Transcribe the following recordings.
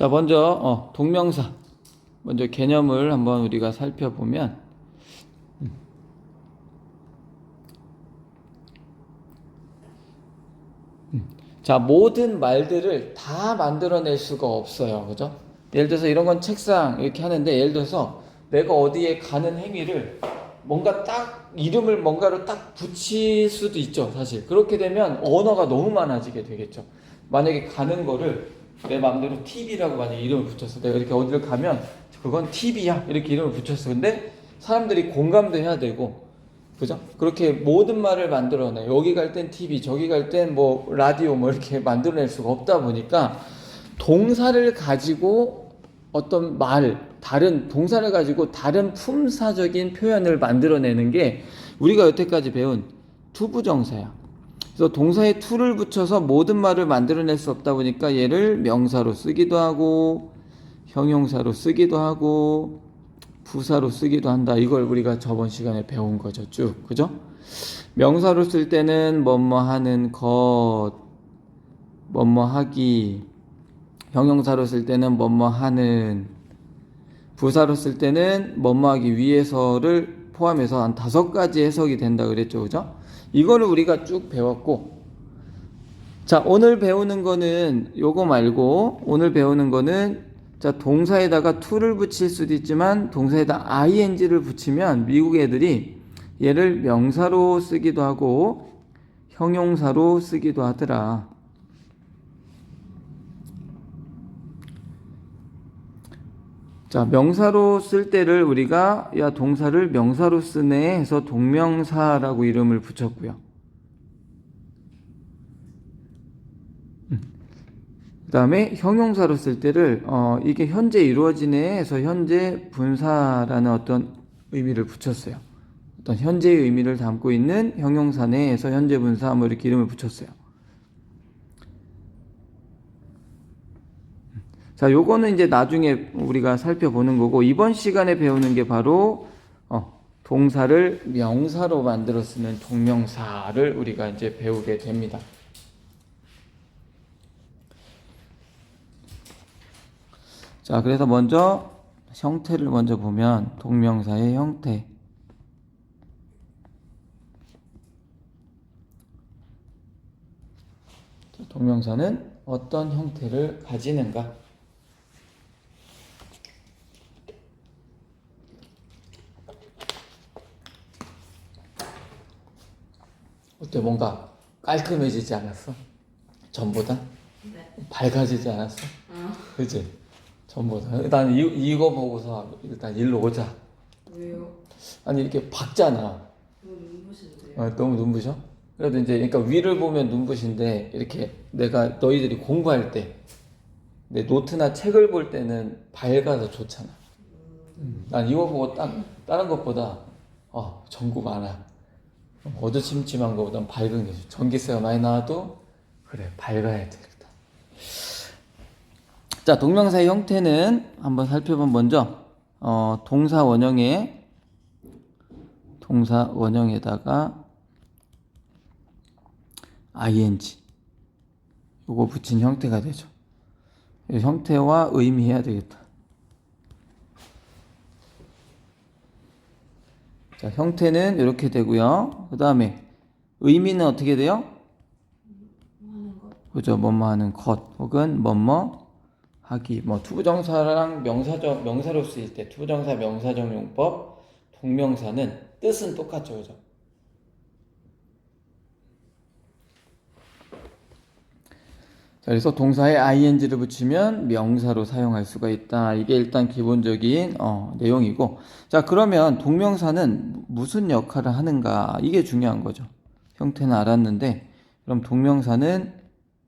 자, 먼저 동명사 먼저 개념을 한번 우리가 살펴보면 자, 모든 말들을 다 만들어낼 수가 없어요. 그죠? 예를 들어서 이런 건 책상 이렇게 하는데, 예를 들어서 내가 어디에 가는 행위를 뭔가 딱 이름을 뭔가로 딱 붙일 수도 있죠. 사실 그렇게 되면 언어가 너무 많아지게 되겠죠. 만약에 가는 거를 내 마음대로 TV라고 만약에 이름을 붙였어. 내가 이렇게 어디를 가면 그건 TV야 이렇게 이름을 붙였어. 근데 사람들이 공감도 해야 되고, 그죠? 그렇게 모든 말을 만들어내. 여기 갈 땐 TV, 저기 갈 땐 뭐 라디오 뭐 이렇게 만들어낼 수가 없다 보니까 동사를 가지고 어떤 다른 동사를 가지고 다른 품사적인 표현을 만들어내는 게 우리가 여태까지 배운 투부정사야. 그래서 동사에 투를 붙여서 모든 말을 만들어낼 수 없다 보니까 얘를 명사로 쓰기도 하고 형용사로 쓰기도 하고 부사로 쓰기도 한다. 이걸 우리가 저번 시간에 배운 거죠. 쭉. 그죠? 명사로 쓸 때는 뭐뭐 하는 것, 뭐뭐 하기. 형용사로 쓸 때는 뭐뭐 하는. 부사로 쓸 때는 뭐뭐 하기 위해서를 포함해서 한 5가지 해석이 된다 그랬죠. 그죠? 이거를 우리가 쭉 배웠고, 자, 오늘 배우는 거는 요거 말고, 오늘 배우는 거는 자, 동사에다가 to를 붙일 수도 있지만 동사에다 ing를 붙이면 미국 애들이 얘를 명사로 쓰기도 하고 형용사로 쓰기도 하더라. 자, 명사로 쓸 때를 우리가 야, 동사를 명사로 쓰네 해서 동명사라고 이름을 붙였고요. 그 다음에 형용사로 쓸 때를 이게 현재 이루어지네 해서 현재 분사라는 어떤 의미를 붙였어요. 어떤 현재의 의미를 담고 있는 형용사네 해서 현재 분사 뭐 이렇게 이름을 붙였어요. 자, 요거는 이제 나중에 우리가 살펴보는 거고, 이번 시간에 배우는 게 바로 동사를 명사로 만들어 쓰는 동명사를 우리가 이제 배우게 됩니다. 자, 그래서 먼저 형태를 먼저 보면 동명사의 형태. 동명사는 어떤 형태를 가지는가? 어때? 뭔가 깔끔해지지 않았어? 전보다? 네. 밝아지지 않았어? 그치? 전보다. 일단 이거 보고서 일단 일로 오자. 왜요? 아니, 이렇게 밝잖아. 너무 눈부신데요? 너무 눈부셔? 그래도 이제, 그러니까 위를 보면 눈부신데, 이렇게 내가 너희들이 공부할 때, 내 노트나 책을 볼 때는 밝아서 좋잖아. 난 이거 보고 다른 것보다, 전구 많아. 어두침침한 것보단 밝은 게 좋아. 전기세가 많이 나와도, 그래, 밝아야 되겠다. 자, 동명사의 형태는 한번 살펴보면 먼저, 동사 원형에다가 ing 요거 붙인 형태가 되죠. 이 형태와 의미해야 되겠다. 자, 형태는 이렇게 되고요. 그 다음에 의미는 어떻게 돼요? 그죠? 뭐뭐 하는 것 혹은 뭐뭐 하기. 뭐 투부정사랑 명사로 쓰일 때 투부정사 명사정용법 동명사는 뜻은 똑같죠. 그죠? 자, 그래서 동사에 ing를 붙이면 명사로 사용할 수가 있다. 이게 일단 기본적인 내용이고, 자, 그러면 동명사는 무슨 역할을 하는가? 이게 중요한 거죠. 형태는 알았는데 그럼 동명사는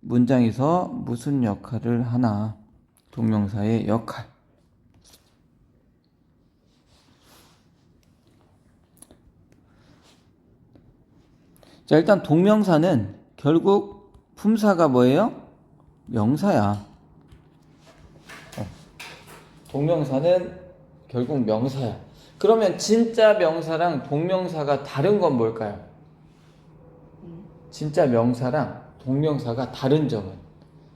문장에서 무슨 역할을 하나? 동명사의 역할. 자, 일단 동명사는 결국 품사가 뭐예요? 명사야. 동명사는 결국 명사야. 그러면 진짜 명사랑 동명사가 다른 건 뭘까요? 진짜 명사랑 동명사가 다른 점은,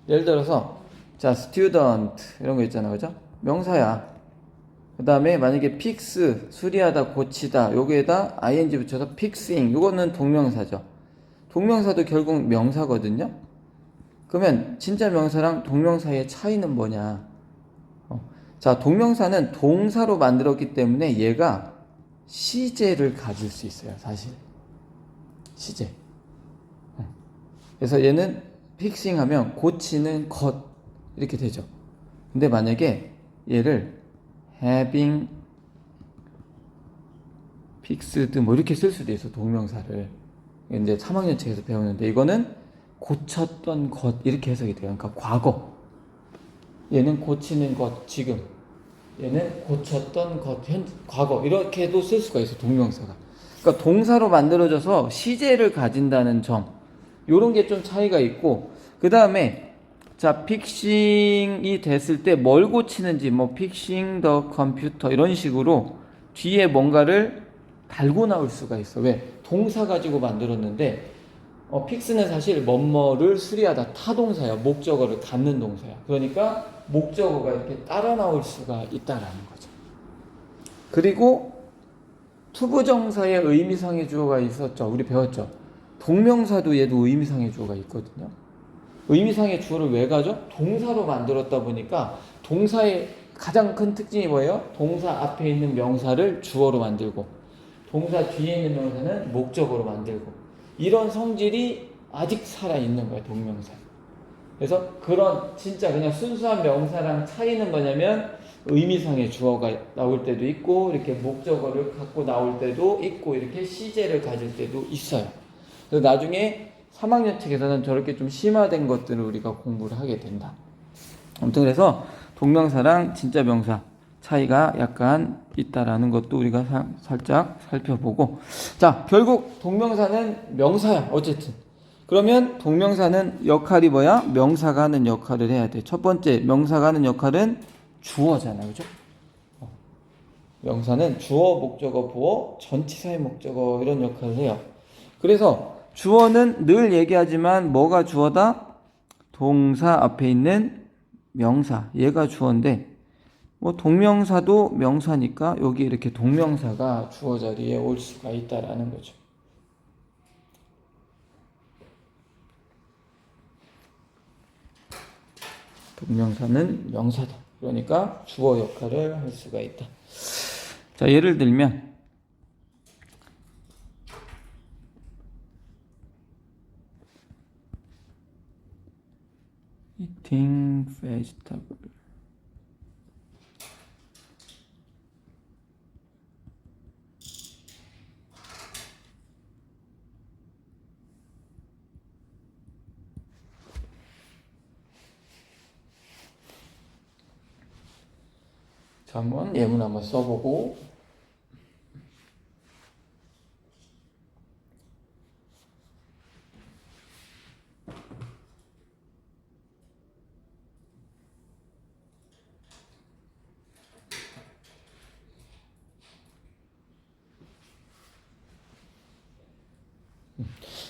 예를 들어서 자, student 이런 거 있잖아, 그죠? 명사야. 그 다음에 만약에 fix 수리하다, 고치다 요게에다 ing 붙여서 fixing 요거는 동명사죠. 동명사도 결국 명사거든요. 그러면 진짜 명사랑 동명사의 차이는 뭐냐? 자, 동명사는 동사로 만들었기 때문에 얘가 시제를 가질 수 있어요, 사실. 시제. 그래서 얘는 픽싱 하면 고치는 것 이렇게 되죠. 근데 만약에 얘를 having fixed 뭐 이렇게 쓸 수도 있어, 동명사를. 이제 3학년 책에서 배우는데 이거는 고쳤던 것 이렇게 해석이 돼요. 그러니까 과거. 얘는 고치는 것 지금. 얘는 고쳤던 것 과거 이렇게도 쓸 수가 있어, 동명사가. 그러니까 동사로 만들어져서 시제를 가진다는 점. 요런 게 좀 차이가 있고, 그 다음에 자, 픽싱이 됐을 때 뭘 고치는지, 뭐 픽싱 더 컴퓨터 이런 식으로 뒤에 뭔가를 달고 나올 수가 있어. 왜? 동사 가지고 만들었는데 픽스는 사실 뭐뭐를 수리하다, 타동사야. 목적어를 갖는 동사야. 그러니까 목적어가 이렇게 따라 나올 수가 있다라는 거죠. 그리고 투부정사의 의미상의 주어가 있었죠. 우리 배웠죠. 동명사도 얘도 의미상의 주어가 있거든요. 의미상의 주어를 왜 가죠? 동사로 만들었다 보니까 동사의 가장 큰 특징이 뭐예요? 동사 앞에 있는 명사를 주어로 만들고 동사 뒤에 있는 명사는 목적어로 만들고 이런 성질이 아직 살아있는 거예요, 동명사. 그래서 그런 진짜 그냥 순수한 명사랑 차이는 뭐냐면 의미상의 주어가 나올 때도 있고 이렇게 목적어를 갖고 나올 때도 있고 이렇게 시제를 가질 때도 있어요. 그래서 나중에 3학년 책에서는 저렇게 좀 심화된 것들을 우리가 공부를 하게 된다. 아무튼 그래서 동명사랑 진짜 명사 차이가 약간 있다라는 것도 우리가 살짝 살펴보고, 자, 결국 동명사는 명사야, 어쨌든. 그러면 동명사는 역할이 뭐야? 명사가 하는 역할을 해야 돼. 첫 번째, 명사가 하는 역할은 주어잖아, 그죠? 명사는 주어, 목적어, 보어, 전치사의 목적어 이런 역할을 해요. 그래서 주어는 늘 얘기하지만 뭐가 주어다? 동사 앞에 있는 명사, 얘가 주어인데 뭐 동명사도 명사니까 여기 이렇게 동명사가 주어 자리에 올 수가 있다라는 거죠. 동명사는 명사다. 그러니까 주어 역할을 할 수가 있다. 자, 예를 들면 eating vegetable. 자, 한번 예문 한번 써보고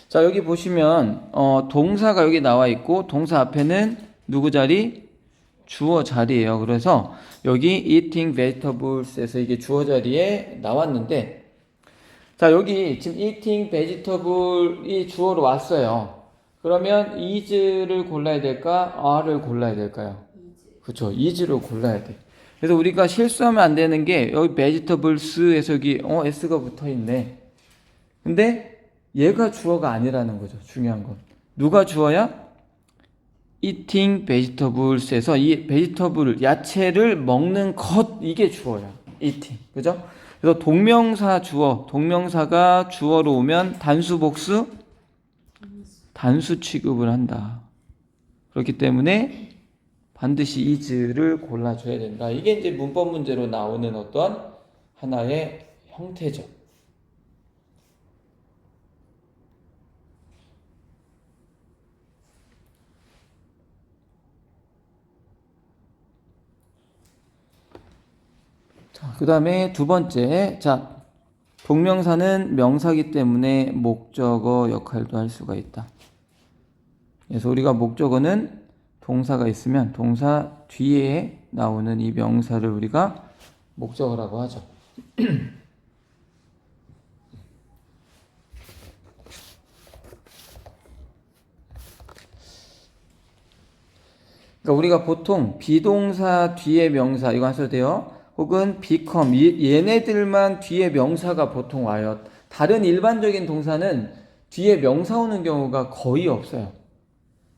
자, 여기 보시면 동사가 여기 나와 있고 동사 앞에는 누구 자리? 주어 자리예요. 그래서 여기 eating vegetables에서 이게 주어 자리에 나왔는데, 자, 여기 지금 eating vegetable이 주어로 왔어요. 그러면 is를 골라야 될까? are를 골라야 될까요? 그렇죠. is를 골라야 돼. 그래서 우리가 실수하면 안 되는 게 여기 vegetables에서 여기 s가 붙어 있네. 근데 얘가 주어가 아니라는 거죠. 중요한 건. 누가 주어야? eating vegetables에서 이 vegetable, 야채를 먹는 것, 이게 주어야. eating. 그죠? 그래서 동명사 주어, 동명사가 주어로 오면 단수 복수? 단수 취급을 한다. 그렇기 때문에 반드시 is를 골라줘야 된다. 이게 이제 문법 문제로 나오는 어떤 하나의 형태죠. 자, 그 다음에 두 번째. 자, 동명사는 명사기 때문에 목적어 역할도 할 수가 있다. 그래서 우리가 목적어는 동사가 있으면 동사 뒤에 나오는 이 명사를 우리가 목적어라고 하죠. 그러니까 우리가 보통 비동사 뒤에 명사 이거 하셔도 돼요. 혹은 become 얘네들만 뒤에 명사가 보통 와요. 다른 일반적인 동사는 뒤에 명사 오는 경우가 거의 없어요.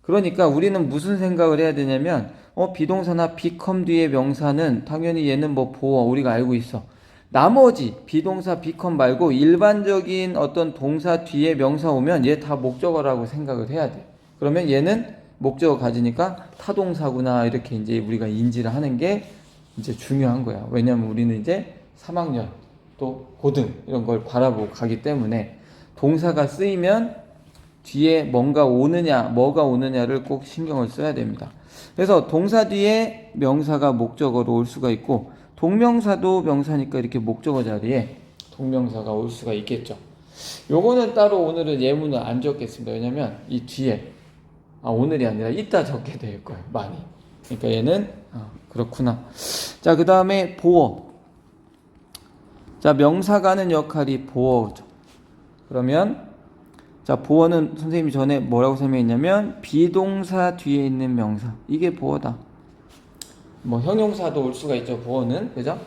그러니까 우리는 무슨 생각을 해야 되냐면 비동사나 become 뒤에 명사는 당연히 얘는 뭐 보어 우리가 알고 있어. 나머지 비동사 become 말고 일반적인 어떤 동사 뒤에 명사 오면 얘 다 목적어라고 생각을 해야 돼. 그러면 얘는 목적어 가지니까 타동사구나 이렇게 이제 우리가 인지를 하는 게 이제 중요한 거야. 왜냐면 우리는 이제 3학년 또 고등 이런 걸 바라보고 가기 때문에 동사가 쓰이면 뒤에 뭔가 오느냐 뭐가 오느냐를 꼭 신경을 써야 됩니다. 그래서 동사 뒤에 명사가 목적어로 올 수가 있고 동명사도 명사니까 이렇게 목적어 자리에 동명사가 올 수가 있겠죠. 요거는 따로 오늘은 예문을 안 적겠습니다. 왜냐면 이 뒤에 오늘이 아니라 이따 적게 될 거예요. 많이. 그러니까 얘는 그렇구나. 자, 그 다음에 보어. 자, 명사가 하는 역할이 보어죠. 그러면 자, 보어는 선생님이 전에 뭐라고 설명했냐면 비동사 뒤에 있는 명사. 이게 보어다. 뭐 형용사도 올 수가 있죠. 보어는. 그죠?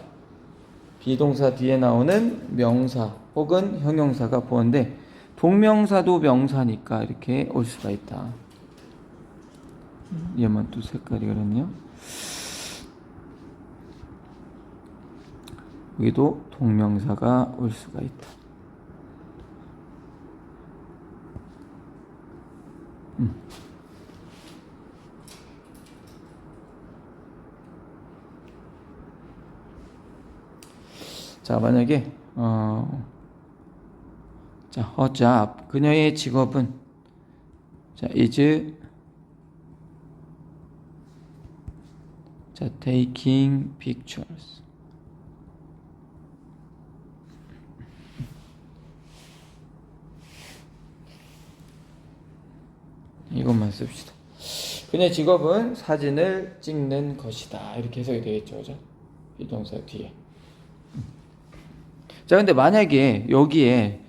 비동사 뒤에 나오는 명사 혹은 형용사가 보어인데 동명사도 명사니까 이렇게 올 수가 있다. 얘만 또 색깔이 그렇네요. 여기도 동명사가 올 수가 있다. 자, 만약에 자, her job 그녀의 직업은 자, is 자, taking pictures. 이것만 씁시다. 그녀의 직업은 사진을 찍는 것이다. 이렇게 해석이 되겠죠. 그죠? 비동사 뒤에. 자, 근데 만약에 여기에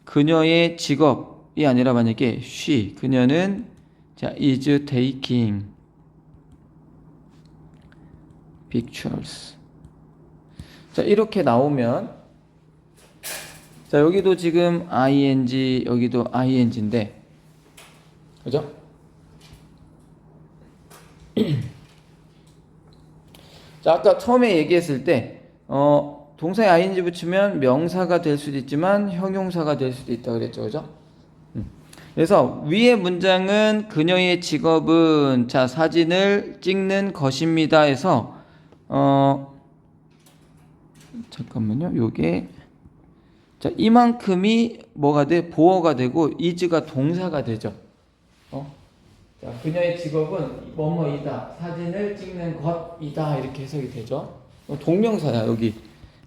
그녀의 직업이 아니라 만약에 she, 그녀는 자, is taking pictures. 자, 이렇게 나오면 자, 여기도 지금 ing, 여기도 ing인데 그죠? 자, 아까 처음에 얘기했을 때 동사에 ing 붙이면 명사가 될 수도 있지만 형용사가 될 수도 있다 그랬죠. 그죠? 그래서 위의 문장은 그녀의 직업은 자, 사진을 찍는 것입니다 해서 잠깐만요. 요게 자, 이만큼이 뭐가 돼? 보어가 되고 is가 동사가 되죠. 자, 그녀의 직업은 뭐뭐이다. 사진을 찍는 것이다. 이렇게 해석이 되죠. 동명사야, 여기.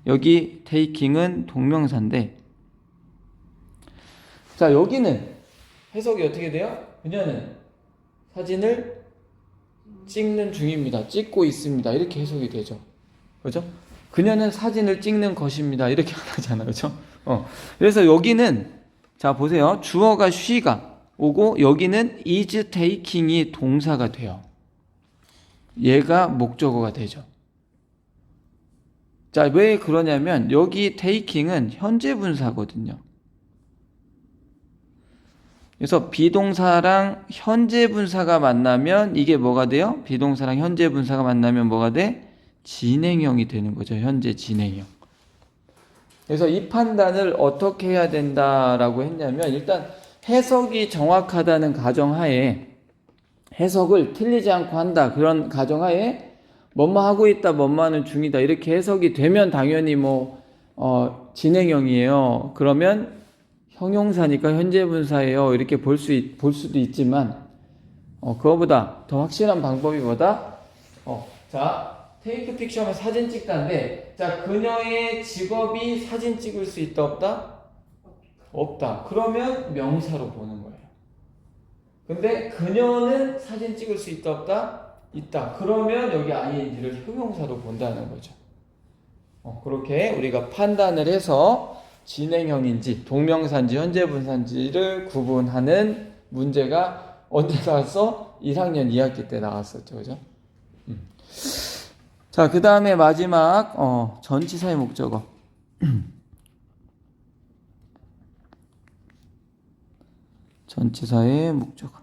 여기 taking은 동명사인데 자, 여기는 해석이 어떻게 돼요? 그녀는 사진을 찍는 중입니다. 찍고 있습니다. 이렇게 해석이 되죠. 그죠? 그녀는 사진을 찍는 것입니다. 이렇게 하잖아요. 그죠? 그래서 여기는 자, 보세요. 주어가 she가 오고 여기는 is taking이 동사가 돼요. 얘가 목적어가 되죠. 자, 왜 그러냐면 여기 taking은 현재 분사거든요. 그래서 비동사랑 현재 분사가 만나면 이게 뭐가 돼요? 비동사랑 현재 분사가 만나면 뭐가 돼? 진행형이 되는 거죠. 현재 진행형. 그래서 이 판단을 어떻게 해야 된다라고 했냐면 일단 해석이 정확하다는 가정하에 해석을 틀리지 않고 한다. 그런 가정하에 뭐뭐 하고 있다, 뭐뭐 하는 중이다. 이렇게 해석이 되면 당연히 진행형이에요. 그러면 형용사니까 현재 분사예요. 이렇게 볼 수도 있지만 그거보다 더 확실한 방법이 뭐다? 자, 테이크 픽처 하면 사진 찍다인데 자, 그녀의 직업이 사진 찍을 수 있다, 없다? 없다. 그러면 명사로 보는 거예요. 근데 그녀는 사진 찍을 수 있다 없다? 있다. 그러면 여기 ing를 형용사로 본다는 거죠. 그렇게 우리가 판단을 해서 진행형인지 동명사인지 현재분사인지를 구분하는 문제가 언제 나왔어? 1학년 2학기 때 나왔었죠. 그죠? 자, 그 다음에 마지막 전치사의 목적어. 전치사의 목적어.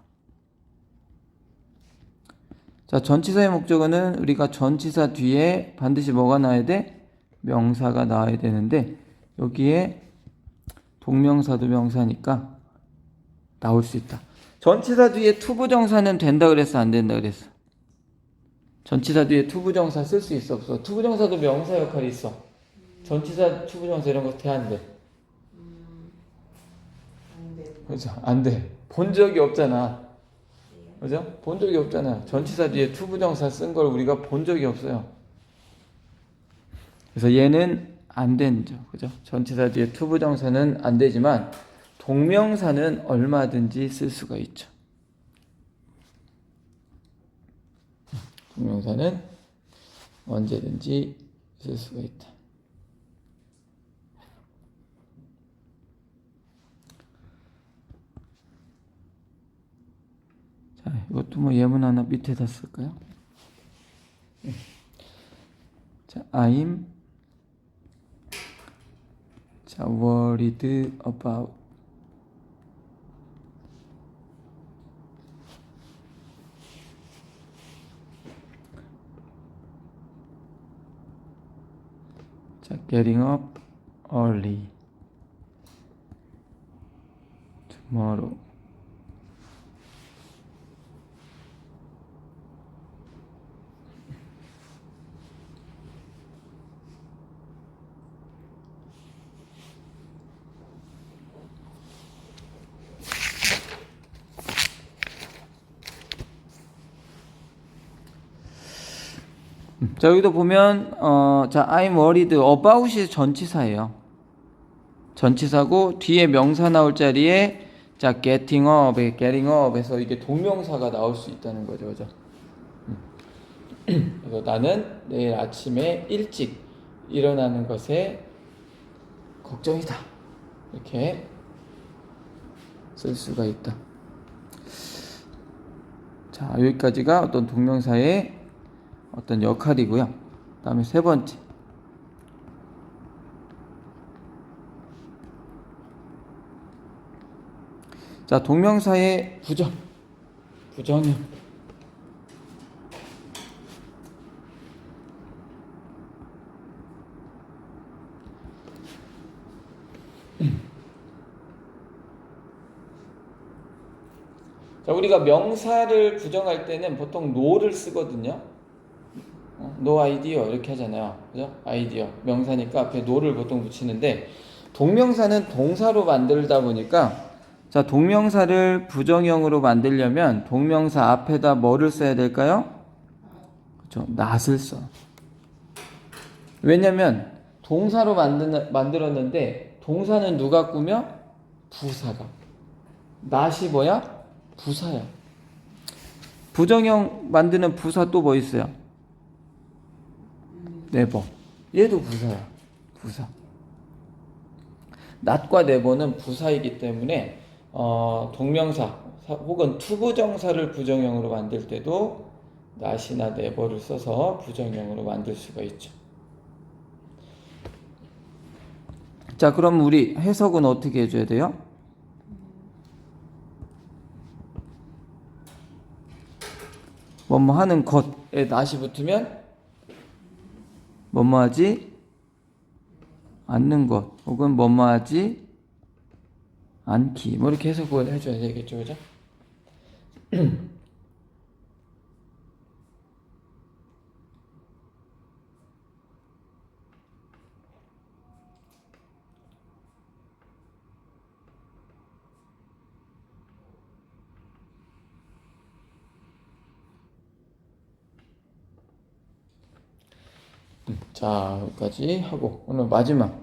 자, 전치사의 목적어는 우리가 전치사 뒤에 반드시 뭐가 나와야 돼? 명사가 나와야 되는데 여기에 동명사도 명사니까 나올 수 있다. 전치사 뒤에 투부정사는 된다 그랬어? 안 된다 그랬어? 전치사 뒤에 투부정사 쓸 수 있어 없어? 투부정사도 명사 역할이 있어. 전치사 투부정사 이런 거 돼 안 돼? 안 돼. 그죠? 안 돼. 본 적이 없잖아. 그죠? 본 적이 없잖아. 전치사 뒤에 투부정사 쓴 걸 우리가 본 적이 없어요. 그래서 얘는 안 된죠. 그죠? 전치사 뒤에 투부정사는 안 되지만 동명사는 얼마든지 쓸 수가 있죠. 동명사는 언제든지 쓸 수가 있다. 자, 이것도 뭐 예문 하나 밑에다 쓸까요? 자, I'm worried about getting up early tomorrow. 자, 여기도 보면 자, I'm worried about이 전치사예요. 전치사고 뒤에 명사 나올 자리에 자, getting up에서 이게 동명사가 나올 수 있다는 거죠. 그죠? 그래서 나는 내일 아침에 일찍 일어나는 것에 걱정이다. 이렇게 쓸 수가 있다. 자, 여기까지가 어떤 동명사의 어떤 역할이고요. 그 다음에 세 번째. 자, 동명사의 부정형. 자, 우리가 명사를 부정할 때는 보통 no를 쓰거든요. no idea 이렇게 하잖아요. 그죠? idea. 명사니까 앞에 no를 보통 붙이는데 동명사는 동사로 만들다 보니까 자, 동명사를 부정형으로 만들려면 동명사 앞에다 뭐를 써야 될까요? 그렇죠. not을 써. 왜냐면 동사로 만들었는데 동사는 누가 꾸며? 부사가. not이 뭐야? 부사야. 부정형 만드는 부사 또 뭐 있어요? never. 얘도 부사야. 부사. not과 never는 부사이기 때문에 동명사 혹은 투부정사를 부정형으로 만들 때도 not이나 never를 써서 부정형으로 만들 수가 있죠. 자, 그럼 우리 해석은 어떻게 해줘야 돼요? 뭐뭐 하는 것에 not이 붙으면 뭐뭐 하지 않는 것 혹은 뭐뭐 하지 않기 뭐 이렇게 해석을 해줘야 되겠죠. 그죠? 자, 여기까지 하고 오늘 마지막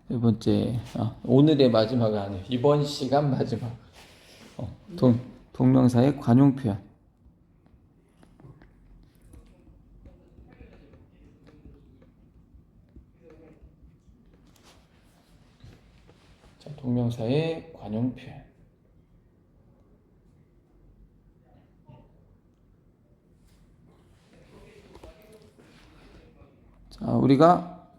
세 번째 오늘의 마지막은 아니에요. 이번 시간 마지막 동명사의 관용 표현. 자, 동명사의 관용 표현. 자, 우리가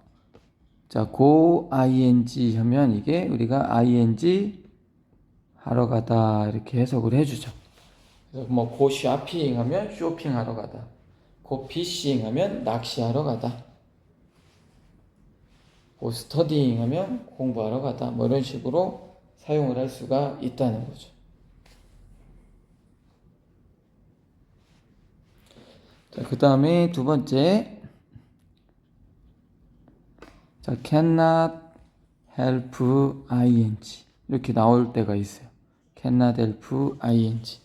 go ing 하면 이게 우리가 ing 하러 가다 이렇게 해석을 해주죠. 그래서 뭐 go shopping 하면 쇼핑하러 가다. go fishing 하면 낚시하러 가다. go studying 하면 공부하러 가다. 뭐 이런 식으로 사용을 할 수가 있다는 거죠. 자, 그 다음에 두 번째. 자, cannot help ing 이렇게 나올 때가 있어요. cannot help ing.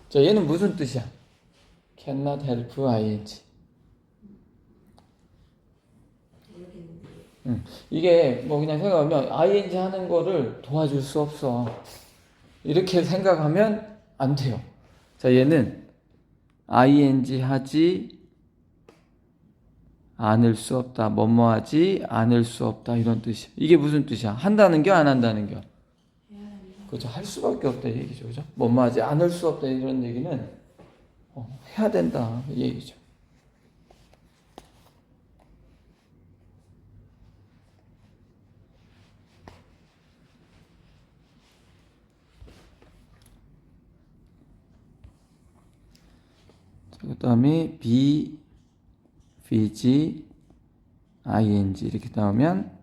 자, 얘는 무슨 뜻이야? cannot help ing. 이게 뭐 그냥 생각하면 ing 하는 거를 도와줄 수 없어. 이렇게 생각하면 안 돼요. 자, 얘는 ing 하지 않을 수 없다. 뭐뭐 하지 않을 수 없다. 이런 뜻이야. 이게 무슨 뜻이야? 한다는 겨, 안 한다는 겨? 그렇죠. 할 수밖에 없다 이 얘기죠. 그죠? 뭐뭐 하지 않을 수 없다 이런 얘기는 해야 된다 이 얘기죠. 그 다음에 be, busy, ing 이렇게 나오면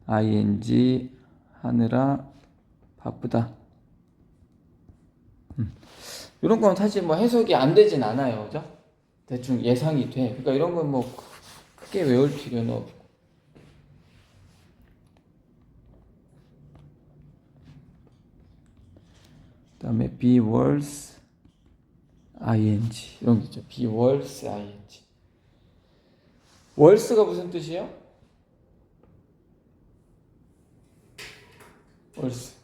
ing 하느라 바쁘다. 이런 건 사실 뭐 해석이 안 되진 않아요. 그죠? 대충 예상이 돼. 그러니까 이런 건 뭐 크게 외울 필요는 없고. 그 다음에 be worse, ing 이런 게 있죠. be worse, ing. worse가 무슨 뜻이에요? worse.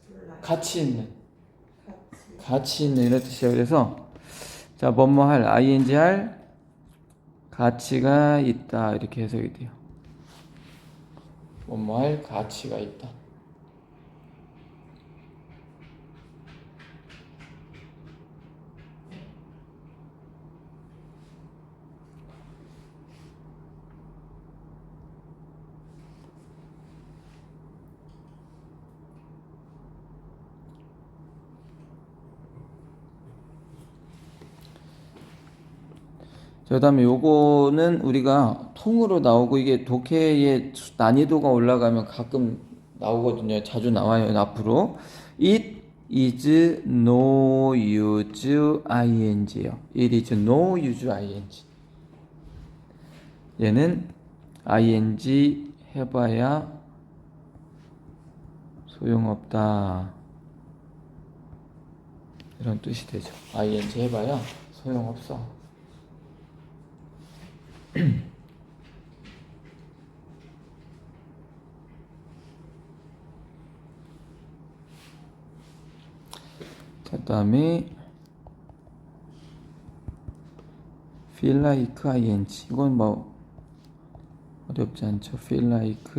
가치 있는 이런 뜻이에요. 그래서 자, 뭐뭐 할 ing 할 가치가 있다 이렇게 해석이 돼요. 뭐뭐 할 가치가 있다. 그 다음에 요거는 우리가 통으로 나오고 이게 독해의 난이도가 올라가면 가끔 나오거든요. 자주 나와요. 앞으로. It is no use ing요. It is no use ing. 얘는 ing 해봐야 소용없다. 이런 뜻이 되죠. ing 해봐야 소용없어. 자, 다음에 feel like ing 이건 뭐 어렵지 않죠. feel like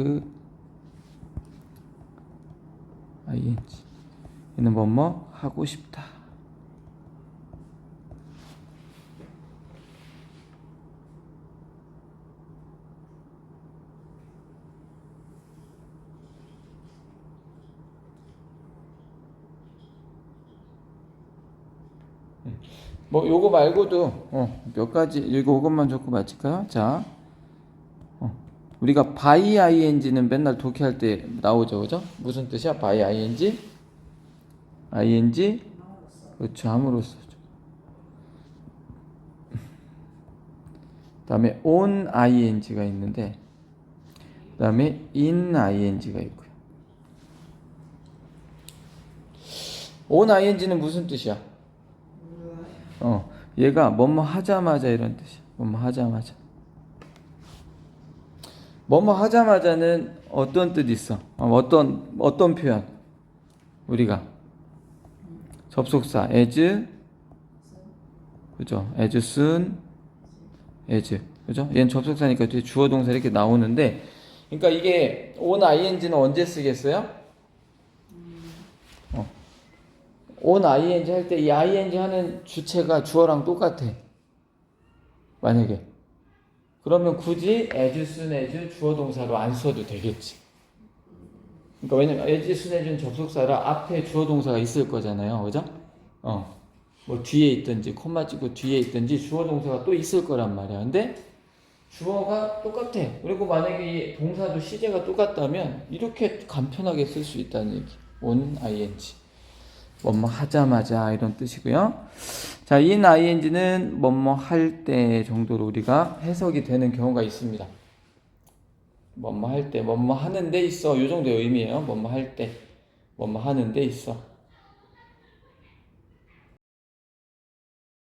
ing 얘는 뭐뭐 하고 싶다. 뭐 요거 말고도 몇 가지 이것만 적고 마칠까요? 자, 우리가 by ing는 맨날 독해할 때 나오죠, 그죠? 무슨 뜻이야? by ing? ing? 그렇죠, 함으로써. 그다음에 on ing가 있는데, 그다음에 in ing가 있고요. on ing는 무슨 뜻이야? 얘가 뭐뭐 하자마자 이런 뜻이야. 뭐뭐 하자마자. 뭐뭐 하자마자는 어떤 뜻 있어? 어떤 표현? 우리가 접속사 as, 그죠? as soon as, 그죠? 얘는 접속사니까 뒤에 주어 동사 이렇게 나오는데, 그러니까 이게 on ing는 언제 쓰겠어요? on ing 할 때 이 ing 하는 주체가 주어랑 똑같아. 만약에 그러면 굳이 as soon as 주어 동사로 안 써도 되겠지. 그러니까 왜냐면 as soon as는 접속사라 앞에 주어 동사가 있을 거잖아요, 그죠? 뭐 뒤에 있든지 콤마 찍고 뒤에 있든지 주어 동사가 또 있을 거란 말이야. 근데 주어가 똑같아. 그리고 만약에 이 동사도 시제가 똑같다면 이렇게 간편하게 쓸 수 있다는 얘기. on ing. 뭐뭐 하자마자 이런 뜻이고요. 자, in ing는 뭐뭐 할 때 정도로 우리가 해석이 되는 경우가 있습니다. 뭐뭐 할 때, 뭐뭐 하는 데 있어. 이 정도의 의미예요. 뭐뭐 할 때, 뭐뭐 하는 데 있어.